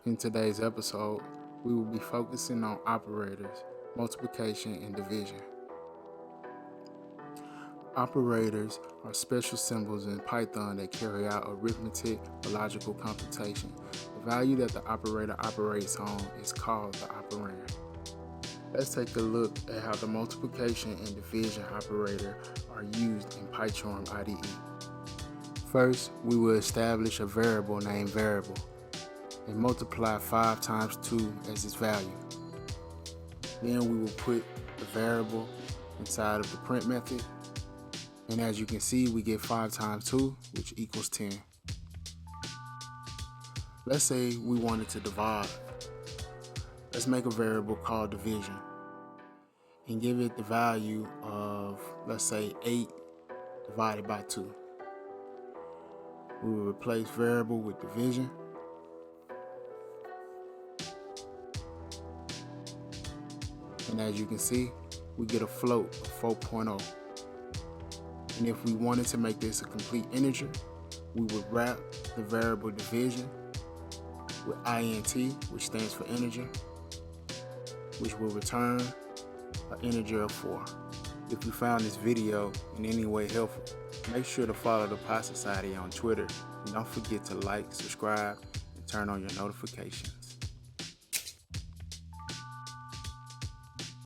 In today's episode, we will be focusing on operators, multiplication, and division. Operators are special symbols in Python that carry out arithmetic or logical computation. The value that the operator operates on is called the operand. Let's take a look at how the multiplication and division operator are used in PyCharm IDE. First, we will establish a variable named variable and multiply 5 times 2 as its value. Then we will put the variable inside of the print method, and as you can see, we get 5 times 2, which equals 10. Let's say we wanted to divide. Let's make a variable called division and give it the value of, let's say, 8 divided by 2. We will replace variable with division. And as you can see, we get a float of 4.0. And if we wanted to make this a complete integer, we would wrap the variable division with int, which stands for integer, which will return an integer of 4. If you found this video in any way helpful, make sure to follow the Pi Society on Twitter, and don't forget to like, subscribe, and turn on your notifications.